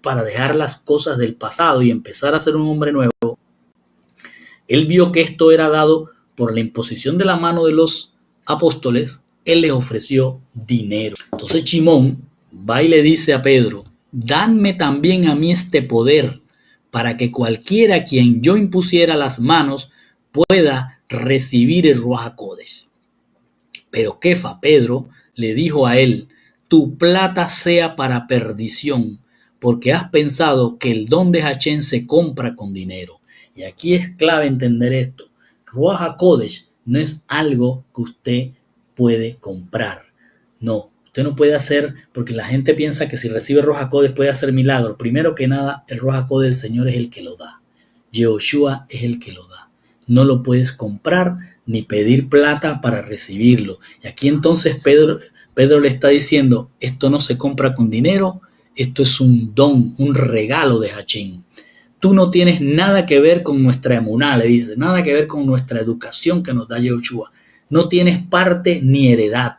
para dejar las cosas del pasado y empezar a ser un hombre nuevo, él vio que esto era dado por la imposición de la mano de los apóstoles, él les ofreció dinero. Entonces Simón va y le dice a Pedro, dadme también a mí este poder para que cualquiera a quien yo impusiera las manos pueda recibir el Ruach HaKodesh. Pero Kefa, Pedro, le dijo a él, tu plata sea para perdición, porque has pensado que el don de Hachén se compra con dinero. Y aquí es clave entender esto. Ruach HaKodesh no es algo que usted puede comprar. No, usted no puede hacer, porque la gente piensa que si recibe Ruach HaKodesh puede hacer milagros. Primero que nada, el Ruach HaKodesh del Señor es el que lo da. Yehoshua es el que lo da. No lo puedes comprar ni pedir plata para recibirlo. Y aquí entonces Pedro le está diciendo, esto no se compra con dinero, esto es un don, un regalo de Hachín. Tú no tienes nada que ver con nuestra emuná, le dice, nada que ver con nuestra educación que nos da Yehoshua. No tienes parte ni heredad,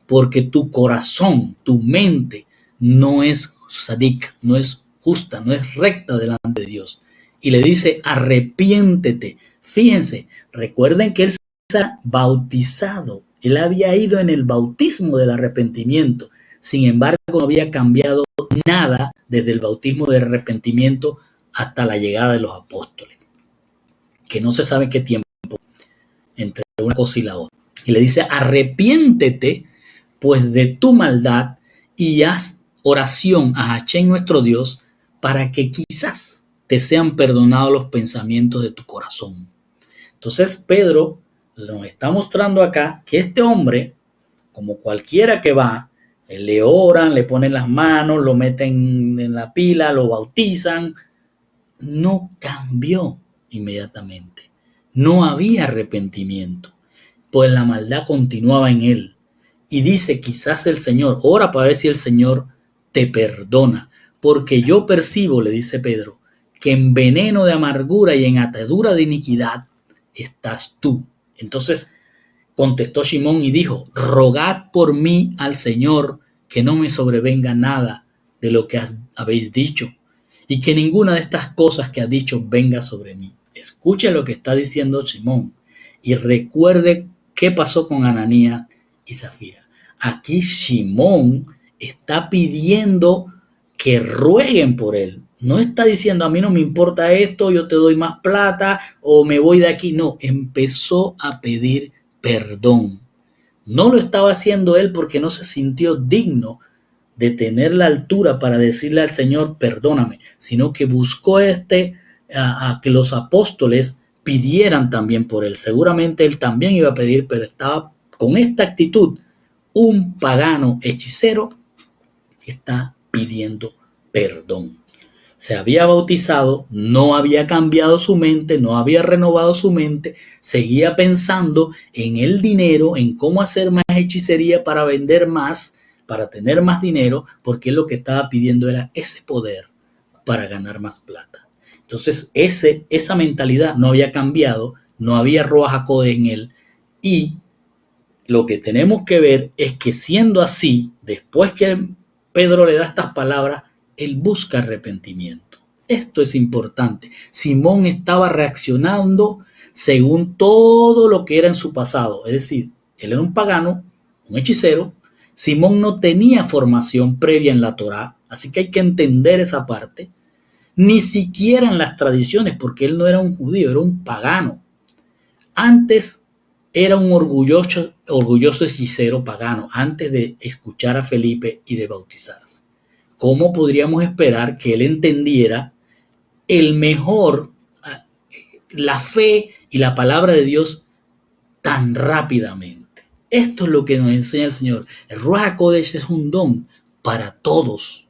porque tu corazón, tu mente, no es sadik, no es justa, no es recta delante de Dios. Y le dice, arrepiéntete. Fíjense, recuerden que él se ha bautizado, él había ido en el bautismo del arrepentimiento, sin embargo no había cambiado nada desde el bautismo del arrepentimiento hasta la llegada de los apóstoles, que no se sabe qué tiempo entre una cosa y la otra. Y le dice, arrepiéntete pues de tu maldad y haz oración a Hachén nuestro Dios para que quizás te sean perdonados los pensamientos de tu corazón. Entonces Pedro nos está mostrando acá que este hombre, como cualquiera que va, le oran, le ponen las manos, lo meten en la pila, lo bautizan, no cambió inmediatamente. No había arrepentimiento, pues la maldad continuaba en él. y dice, quizás el Señor, ora para ver si el Señor te perdona, porque yo percibo, le dice Pedro, que en veneno de amargura y en atadura de iniquidad estás tú. Entonces contestó Simón y dijo, rogad por mí al Señor que no me sobrevenga nada de lo que habéis dicho, y que ninguna de estas cosas que has dicho venga sobre mí. Escuche lo que está diciendo Simón y recuerde qué pasó con Ananías y Zafira. Aquí Simón está pidiendo que rueguen por él. No está diciendo, a mí no me importa esto, yo te doy más plata o me voy de aquí. No, empezó a pedir perdón. No lo estaba haciendo él porque no se sintió digno de tener la altura para decirle al Señor, perdóname, sino que buscó a que los apóstoles pidieran también por él. Seguramente él también iba a pedir, pero estaba con esta actitud. Un pagano hechicero está pidiendo perdón. Se había bautizado, no había cambiado su mente, no había renovado su mente, seguía pensando en el dinero, en cómo hacer más hechicería para vender más, para tener más dinero, porque él lo que estaba pidiendo era ese poder para ganar más plata. Entonces esa mentalidad no había cambiado, no había Ruach HaKodesh en él, y lo que tenemos que ver es que siendo así, después que Pedro le da estas palabras, él busca arrepentimiento. Esto es importante. Simón estaba reaccionando según todo lo que era en su pasado. Es decir, él era un pagano, un hechicero. Simón no tenía formación previa en la Torá, así que hay que entender esa parte. Ni siquiera en las tradiciones, porque él no era un judío, era un pagano. Antes era un orgulloso hechicero pagano, antes de escuchar a Felipe y de bautizarse. ¿Cómo podríamos esperar que él entendiera la fe y la palabra de Dios tan rápidamente? Esto es lo que nos enseña el Señor. El Ruach HaKodesh es un don para todos,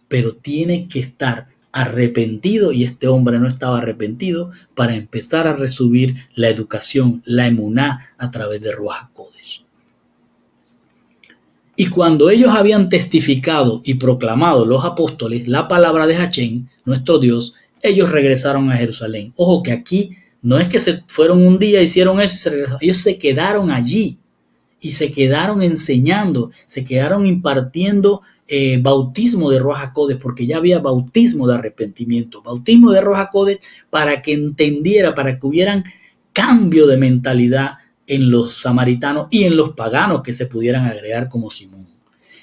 pero tiene que estar arrepentido, y este hombre no estaba arrepentido, para empezar a recibir la educación, la emuná, a través de Ruach HaKodesh. Y cuando ellos habían testificado y proclamado los apóstoles la palabra de Hachén, nuestro Dios, ellos regresaron a Jerusalén. Ojo que aquí no es que se fueron un día, hicieron eso y se regresaron. Ellos se quedaron allí y se quedaron enseñando, se quedaron impartiendo bautismo de Ruach HaKodesh, porque ya había bautismo de arrepentimiento, bautismo de Ruach HaKodesh, para que entendiera, para que hubieran cambio de mentalidad en los samaritanos y en los paganos que se pudieran agregar como Simón.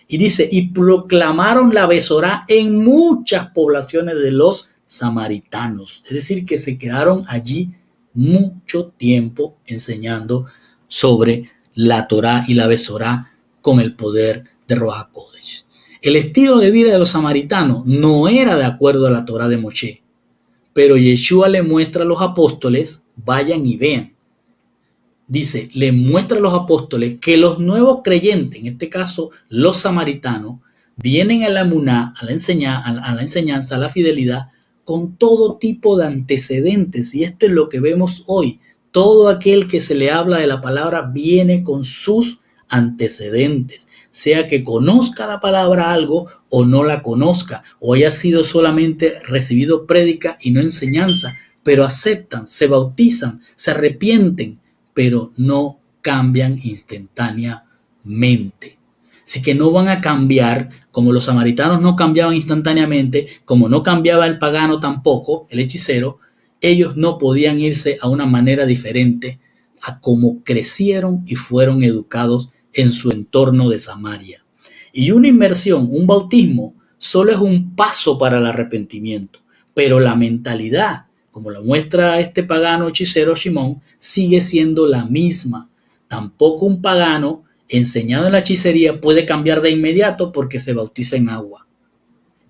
Y dice, y proclamaron la Besorá en muchas poblaciones de los samaritanos. Es decir, que se quedaron allí mucho tiempo enseñando sobre la Torá y la Besorá con el poder de Ruach HaKodesh. El estilo de vida de los samaritanos no era de acuerdo a la Torá de Moshe, pero Yeshua le muestra a los apóstoles, vayan y vean. Dice, le muestra a los apóstoles que los nuevos creyentes, en este caso los samaritanos, vienen a la emuná, a la enseñanza, a la fidelidad, con todo tipo de antecedentes. Y esto es lo que vemos hoy. Todo aquel que se le habla de la palabra viene con sus antecedentes, sea que conozca la palabra algo o no la conozca, o haya sido solamente recibido prédica y no enseñanza, pero aceptan, se bautizan, se arrepienten, pero no cambian instantáneamente. Así que no van a cambiar, como los samaritanos no cambiaban instantáneamente, como no cambiaba el pagano tampoco, el hechicero. Ellos no podían irse a una manera diferente a cómo crecieron y fueron educados en su entorno de Samaria. Y una inmersión, un bautismo, solo es un paso para el arrepentimiento, pero la mentalidad, como lo muestra este pagano hechicero Simón, sigue siendo la misma. Tampoco un pagano enseñado en la hechicería puede cambiar de inmediato porque se bautiza en agua.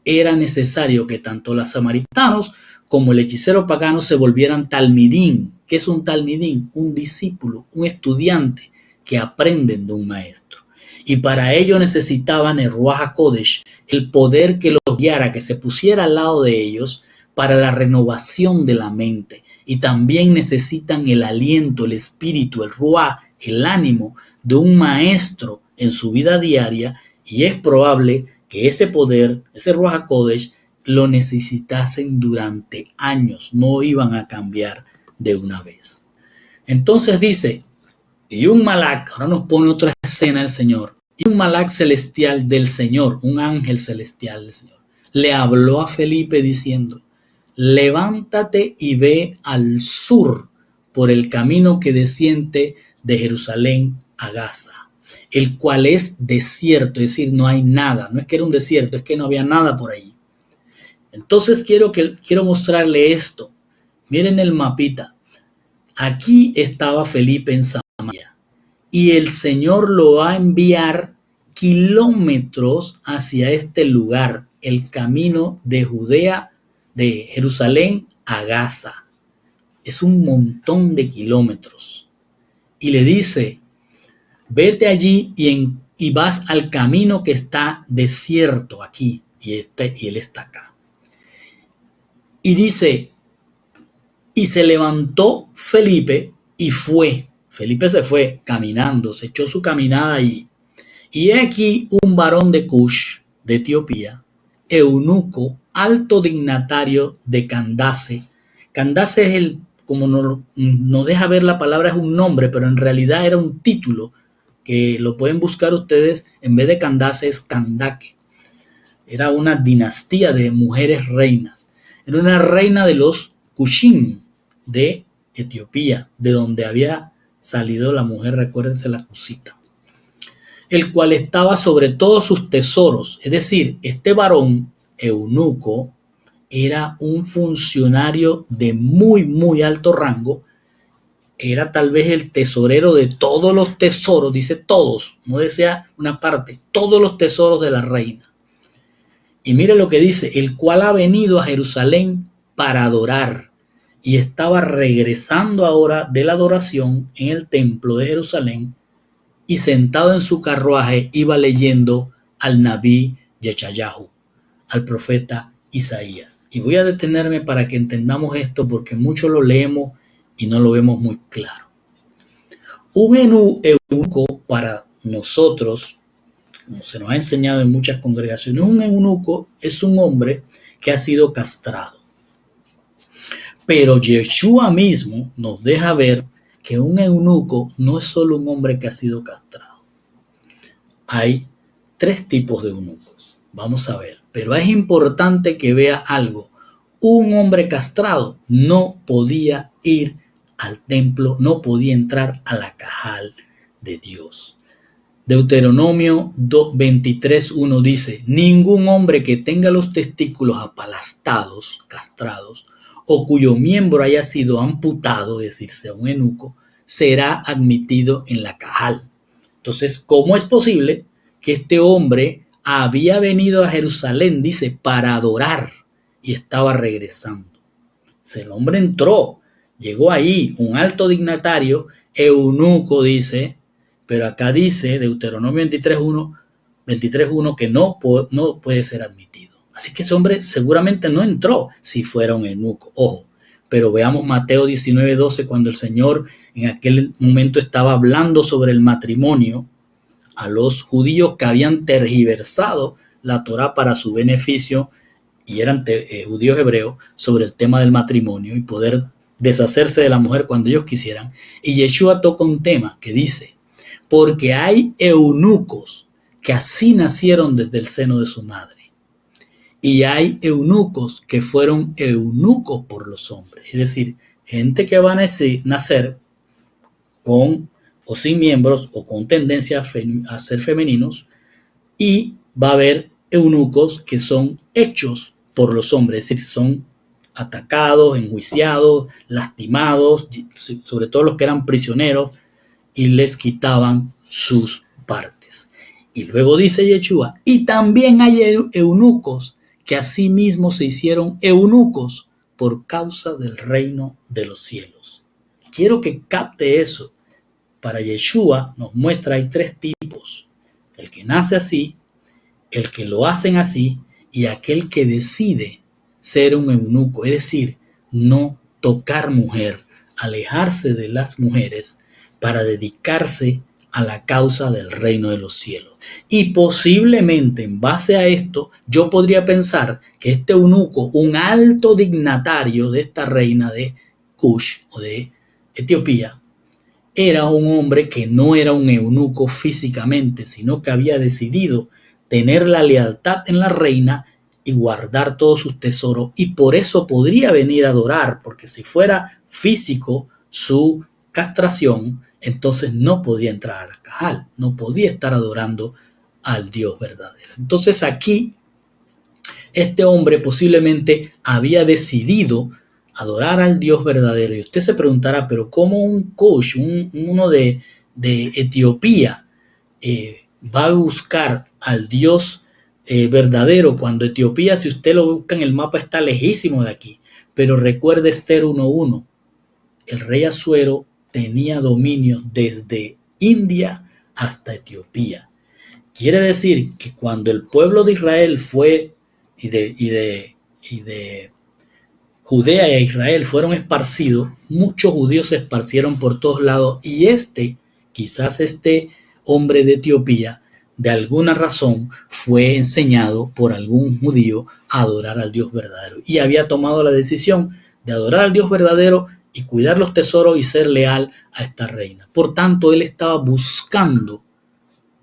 Era necesario que tanto los samaritanos como el hechicero pagano se volvieran talmidín. ¿Qué es un talmidín? Un discípulo, un estudiante que aprenden de un maestro. Y para ello necesitaban el Ruach HaKodesh, el poder que los guiara, que se pusiera al lado de ellos para la renovación de la mente. Y también necesitan el aliento, el espíritu, el Ruach, el ánimo de un maestro en su vida diaria, y es probable que ese poder, ese Ruach HaKodesh, lo necesitasen durante años, no iban a cambiar de una vez. Entonces dice, y un malak, ahora nos pone otra escena el Señor, y un malak celestial del Señor, un ángel celestial del Señor, le habló a Felipe diciendo, levántate y ve al sur por el camino que desciende de Jerusalén a Gaza, el cual es desierto, es decir, no hay nada, no es que era un desierto, es que no había nada por ahí. Entonces quiero mostrarle esto. Miren el mapita. Aquí estaba Felipe en Samaria y el Señor lo va a enviar kilómetros hacia este lugar, el camino de Judea, de Jerusalén a Gaza. Es un montón de kilómetros. Y le dice, vete allí y vas al camino que está desierto aquí. Y él está acá. Y dice, y se levantó Felipe y fue. Felipe se fue caminando, se echó su caminada allí. Y he aquí un varón de Cush, de Etiopía, eunuco, alto dignatario de Candace. Candace es como nos deja ver la palabra, es un nombre, pero en realidad era un título que lo pueden buscar ustedes. En vez de Candace es Candace. Era una dinastía de mujeres reinas. Era una reina de los Cushim de Etiopía, de donde había salido la mujer, recuérdense, la Cusita, el cual estaba sobre todos sus tesoros. Es decir, este varón eunuco era un funcionario de muy, muy alto rango. Era tal vez el tesorero de todos los tesoros, dice todos, no desea una parte, todos los tesoros de la reina. Y mire lo que dice, el cual ha venido a Jerusalén para adorar y estaba regresando ahora de la adoración en el templo de Jerusalén y sentado en su carruaje iba leyendo al Nabí Yechayahu, al profeta Isaías. Y voy a detenerme para que entendamos esto porque mucho lo leemos y no lo vemos muy claro. Un eunuco para nosotros, como se nos ha enseñado en muchas congregaciones, un eunuco es un hombre que ha sido castrado. Pero Yeshua mismo nos deja ver que un eunuco no es solo un hombre que ha sido castrado. Hay tres tipos de eunucos. Vamos a ver. Pero es importante que vea algo. Un hombre castrado no podía ir al templo, no podía entrar a la cajal de Dios. Deuteronomio 23:1 dice, ningún hombre que tenga los testículos apalastados, castrados, o cuyo miembro haya sido amputado, es decir, sea un eunuco, será admitido en la cajal. Entonces, ¿cómo es posible que este hombre había venido a Jerusalén, dice, para adorar y estaba regresando? El hombre entró, llegó ahí, un alto dignatario, eunuco, dice, pero acá dice Deuteronomio 23:1 que no puede ser admitido. Así que ese hombre seguramente no entró si fuera un eunuco. Ojo, pero veamos Mateo 19:12 cuando el Señor en aquel momento estaba hablando sobre el matrimonio a los judíos que habían tergiversado la Torá para su beneficio y eran judíos hebreos sobre el tema del matrimonio y poder deshacerse de la mujer cuando ellos quisieran. Y Yeshua toca un tema que dice, porque hay eunucos que así nacieron desde el seno de su madre. Y hay eunucos que fueron eunucos por los hombres. Es decir, gente que va a nacer con o sin miembros o con tendencia a ser femeninos. Y va a haber eunucos que son hechos por los hombres. Es decir, son atacados, enjuiciados, lastimados, sobre todo los que eran prisioneros, y les quitaban sus partes. Y luego dice Yeshua, y también hay eunucos que asimismo se hicieron eunucos por causa del reino de los cielos. Quiero que capte eso. Para Yeshua nos muestra, hay tres tipos. El que nace así, el que lo hacen así y aquel que decide ser un eunuco. Es decir, no tocar mujer, alejarse de las mujeres para dedicarse a la causa del reino de los cielos. Y posiblemente en base a esto yo podría pensar que este eunuco, un alto dignatario de esta reina de Cush o de Etiopía, era un hombre que no era un eunuco físicamente, sino que había decidido tener la lealtad en la reina y guardar todos sus tesoros, y por eso podría venir a adorar, porque si fuera físico su castración, entonces no podía entrar a la Cajal, no podía estar adorando al Dios verdadero. Entonces aquí este hombre posiblemente había decidido adorar al Dios verdadero. Y usted se preguntará, pero ¿cómo un Cush, uno de Etiopía, va a buscar al Dios verdadero cuando Etiopía, si usted lo busca en el mapa, está lejísimo de aquí? Pero recuerde Esther 1:1, el rey Asuero tenía dominio desde India hasta Etiopía. Quiere decir que cuando el pueblo de Israel fue y de Judea e Israel fueron esparcidos, muchos judíos se esparcieron por todos lados, y quizás este hombre de Etiopía, de alguna razón fue enseñado por algún judío a adorar al Dios verdadero, y había tomado la decisión de adorar al Dios verdadero y cuidar los tesoros y ser leal a esta reina. Por tanto, él estaba buscando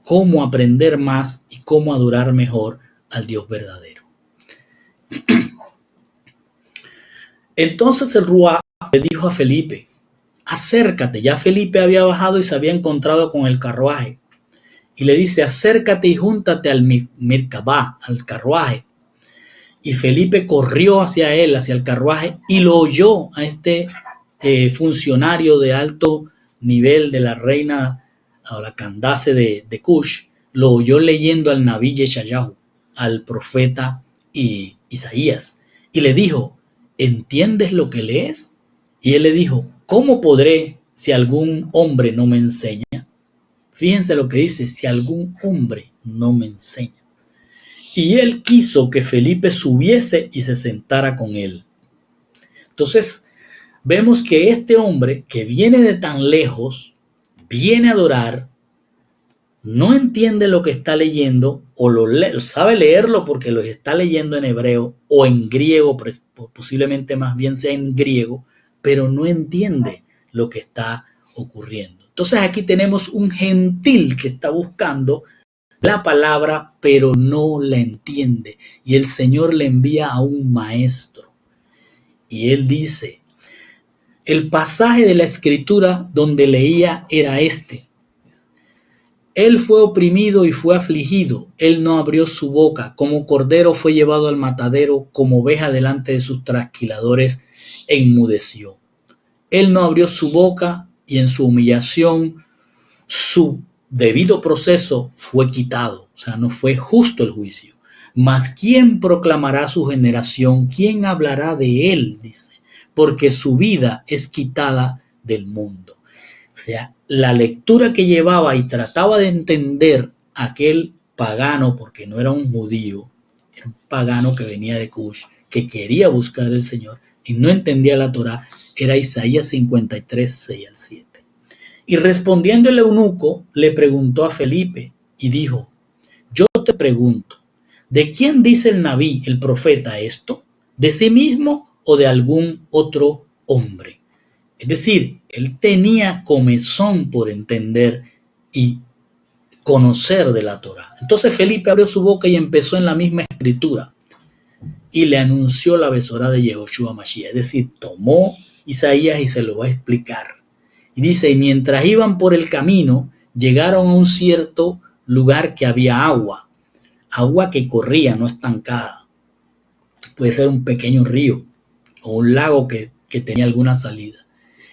cómo aprender más y cómo adorar mejor al Dios verdadero. Entonces el Ruá le dijo a Felipe, acércate. Ya Felipe había bajado y se había encontrado con el carruaje. Y le dice, acércate y júntate al Mirkabá, al carruaje. Y Felipe corrió hacia él, hacia el carruaje, y lo oyó a este funcionario de alto nivel de la reina, o la Candace de Cush, lo oyó leyendo al Nabí Yeshayahu, al profeta Isaías, y le dijo, ¿entiendes lo que lees? Y él le dijo, ¿cómo podré si algún hombre no me enseña? Fíjense lo que dice, si algún hombre no me enseña. Y él quiso que Felipe subiese y se sentara con él. Entonces, vemos que este hombre que viene de tan lejos, viene a adorar, no entiende lo que está leyendo, o sabe leerlo porque lo está leyendo en hebreo o en griego, posiblemente más bien sea en griego, pero no entiende lo que está ocurriendo. Entonces aquí tenemos un gentil que está buscando la palabra, pero no la entiende. Y el Señor le envía a un maestro. Y él dice, el pasaje de la escritura donde leía era este. Él fue oprimido y fue afligido. Él no abrió su boca. Como cordero fue llevado al matadero, como oveja delante de sus trasquiladores, enmudeció. Él no abrió su boca y en su humillación su debido proceso fue quitado. O sea, no fue justo el juicio. Mas ¿quién proclamará su generación? ¿Quién hablará de él? Dice, porque su vida es quitada del mundo. O sea, la lectura que llevaba y trataba de entender aquel pagano, porque no era un judío, era un pagano que venía de Cush, que quería buscar al Señor y no entendía la Torá, era Isaías 53, 6 al 7. Y respondiendo el eunuco, le preguntó a Felipe y dijo, yo te pregunto, ¿de quién dice el Nabí, el profeta, esto? ¿De sí mismo o de algún otro hombre? Es decir, él tenía comezón por entender y conocer de la Torá. Entonces Felipe abrió su boca y empezó en la misma escritura y le anunció la besorá de Yehoshua Mashiach. Es decir, tomó Isaías y se lo va a explicar. Y dice, y mientras iban por el camino, llegaron a un cierto lugar que había agua que corría, no estancada. Puede ser un pequeño río o un lago que tenía alguna salida.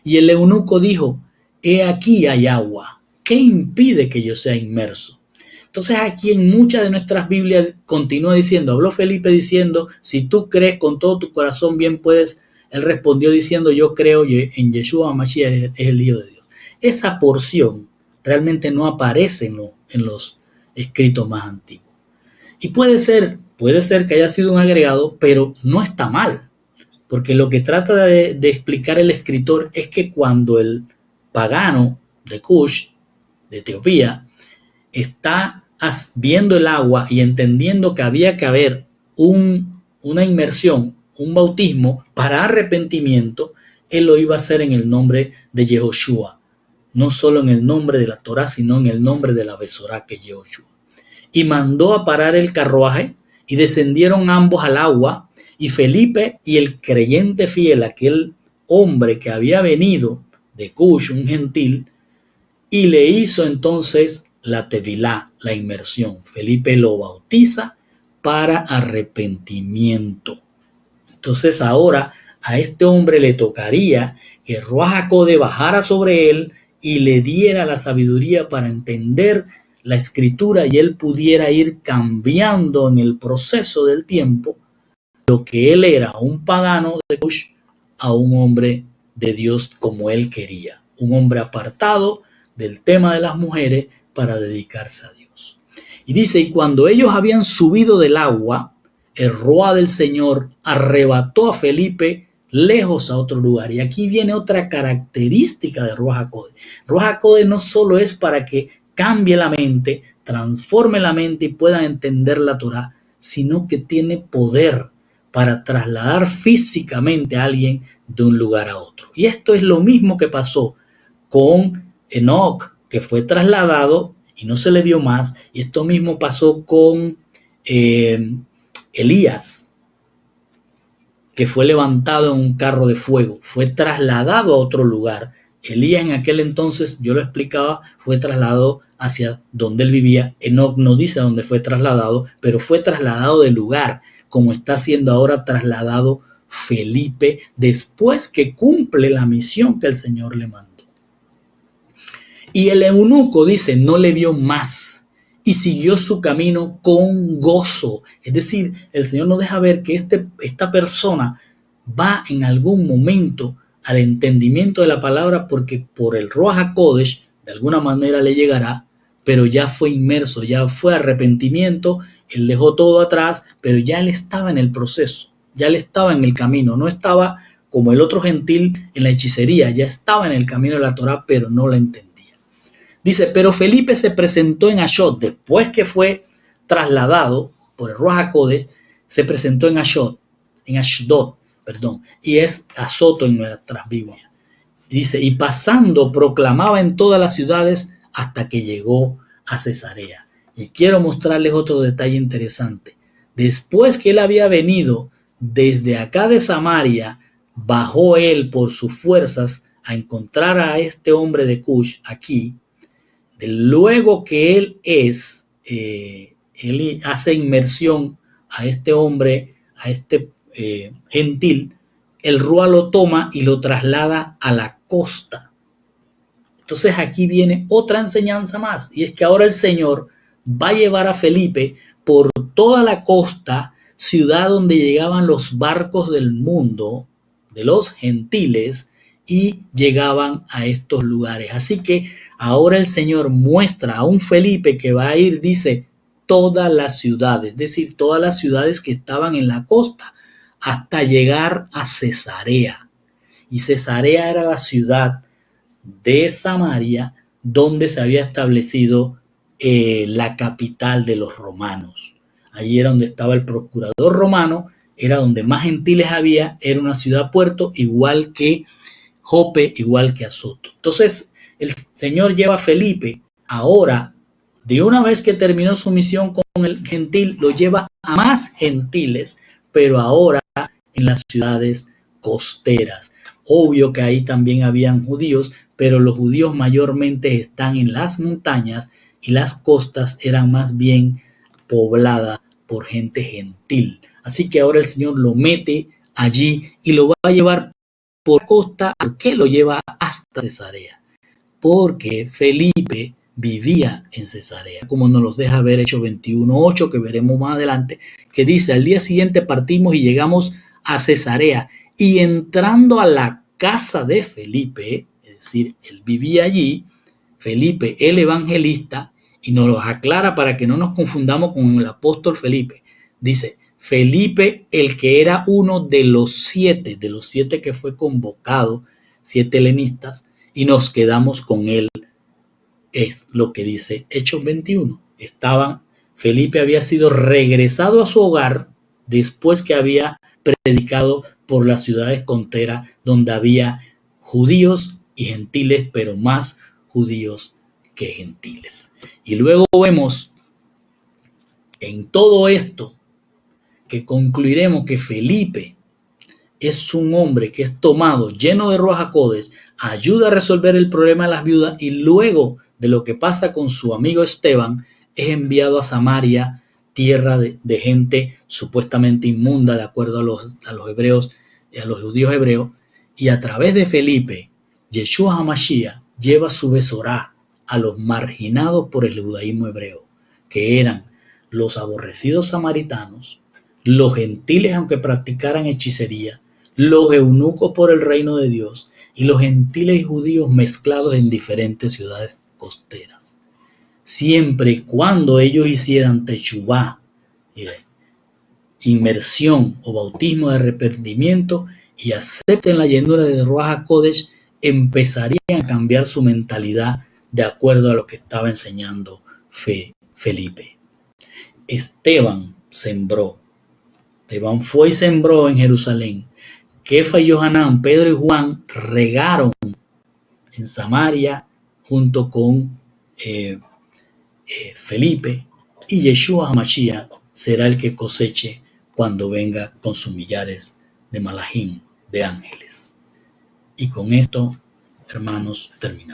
Y el eunuco dijo, he aquí hay agua, ¿qué impide que yo sea inmerso? Entonces aquí en muchas de nuestras Biblias continúa diciendo, habló Felipe diciendo, si tú crees con todo tu corazón bien puedes. Él respondió diciendo, yo creo en Yeshua Mashiach, es el Hijo de Dios. Esa porción realmente no aparece en los escritos más antiguos. Y puede ser que haya sido un agregado, pero no está mal. Porque lo que trata de explicar el escritor es que cuando el pagano de Cush de Etiopía, está viendo el agua y entendiendo que había que haber una inmersión, un bautismo para arrepentimiento, él lo iba a hacer en el nombre de Yehoshua, no solo en el nombre de la Torá, sino en el nombre de la Besorá, que es Yehoshua. Y mandó a parar el carruaje y descendieron ambos al agua, y Felipe y el creyente fiel, aquel hombre que había venido de Cush, un gentil, y le hizo entonces la tevilá, la inmersión. Felipe lo bautiza para arrepentimiento. Entonces ahora a este hombre le tocaría que Ruach HaKodesh bajara sobre él y le diera la sabiduría para entender la escritura, y él pudiera ir cambiando en el proceso del tiempo lo que él era, un pagano de Cush, a un hombre de Dios como él quería, un hombre apartado del tema de las mujeres para dedicarse a Dios. Y dice, y cuando ellos habían subido del agua, el Ruach del Señor arrebató a Felipe lejos a otro lugar. Y aquí viene otra característica de Ruach HaKodesh. Ruach HaKodesh no solo es para que cambie la mente, transforme la mente y puedan entender la Torá, sino que tiene poder para trasladar físicamente a alguien de un lugar a otro. Y esto es lo mismo que pasó con Enoc, que fue trasladado y no se le vio más. Y esto mismo pasó con Elías, que fue levantado en un carro de fuego, fue trasladado a otro lugar. Elías en aquel entonces, yo lo explicaba, fue trasladado hacia donde él vivía. Enoc no dice a dónde fue trasladado, pero fue trasladado de lugar, como está siendo ahora trasladado Felipe, después que cumple la misión que el Señor le mandó. Y el eunuco dice, no le vio más y siguió su camino con gozo. Es decir, el Señor nos deja ver que esta persona va en algún momento al entendimiento de la palabra, porque por el Ruach HaKodesh de alguna manera le llegará, pero ya fue inmerso, ya fue arrepentimiento, él dejó todo atrás, pero ya él estaba en el proceso, ya él estaba en el camino, no estaba como el otro gentil en la hechicería, ya estaba en el camino de la Torá, pero no la entendía. Dice, pero Felipe se presentó en Ashot, después que fue trasladado por el Ruach HaKodesh, se presentó en Ashdod, y es Azoto en nuestras Biblias. Dice, y pasando proclamaba en todas las ciudades hasta que llegó a Cesarea. Y quiero mostrarles otro detalle interesante. Después que él había venido desde acá de Samaria, bajó él por sus fuerzas a encontrar a este hombre de Cush aquí. Luego que él hace inmersión a este hombre, a este gentil, el Ruach lo toma y lo traslada a la costa. Entonces aquí viene otra enseñanza más, y es que ahora el Señor va a llevar a Felipe por toda la costa, ciudad donde llegaban los barcos del mundo, de los gentiles, y llegaban a estos lugares. Así que ahora el Señor muestra a un Felipe que va a ir, dice, todas las ciudades, es decir, todas las ciudades que estaban en la costa, hasta llegar a Cesarea. Y Cesarea era la ciudad de Samaria donde se había establecido la capital de los romanos. Allí era donde estaba el procurador romano, era donde más gentiles había, era una ciudad puerto, igual que Jope, igual que Azoto. Entonces el Señor lleva a Felipe ahora, de una vez que terminó su misión con el gentil, lo lleva a más gentiles, pero ahora en las ciudades costeras. Obvio que ahí también habían judíos, pero los judíos mayormente están en las montañas y las costas eran más bien pobladas por gente gentil. Así que ahora el Señor lo mete allí y lo va a llevar por costa. ¿Por qué lo lleva hasta Cesarea? Porque Felipe vivía en Cesarea, como nos los deja ver Hechos 21:8, que veremos más adelante, que dice, al día siguiente partimos y llegamos a Cesarea, y entrando a la casa de Felipe, es decir, él vivía allí, Felipe el evangelista, y nos lo aclara para que no nos confundamos con el apóstol Felipe, dice, Felipe el que era uno de los siete que fue convocado, 7 helenistas, y nos quedamos con él es lo que dice Hechos 21. Felipe había sido regresado a su hogar después que había predicado por las ciudades conteras donde había judíos y gentiles, pero más judíos que gentiles. Y luego vemos en todo esto que concluiremos que Felipe es un hombre que es tomado lleno de Ruach HaKodesh, ayuda a resolver el problema de las viudas y luego de lo que pasa con su amigo Esteban es enviado a Samaria, tierra de gente supuestamente inmunda de acuerdo a los hebreos, a los judíos hebreos, y a través de Felipe, Yeshua HaMashiach lleva su besorá a los marginados por el judaísmo hebreo, que eran los aborrecidos samaritanos, los gentiles aunque practicaran hechicería, los eunucos por el reino de Dios y los gentiles y judíos mezclados en diferentes ciudades costeras. Siempre y cuando ellos hicieran techubá, inmersión o bautismo de arrepentimiento y acepten la llenura de Ruach HaKodesh, empezarían a cambiar su mentalidad de acuerdo a lo que estaba enseñando Felipe. Esteban sembró. Esteban fue y sembró en Jerusalén. Kefa y Johanán, Pedro y Juan regaron en Samaria junto con Felipe, y Yeshua HaMashiach será el que coseche cuando venga con sus millares de malajim, de ángeles. Y con esto, hermanos, terminamos.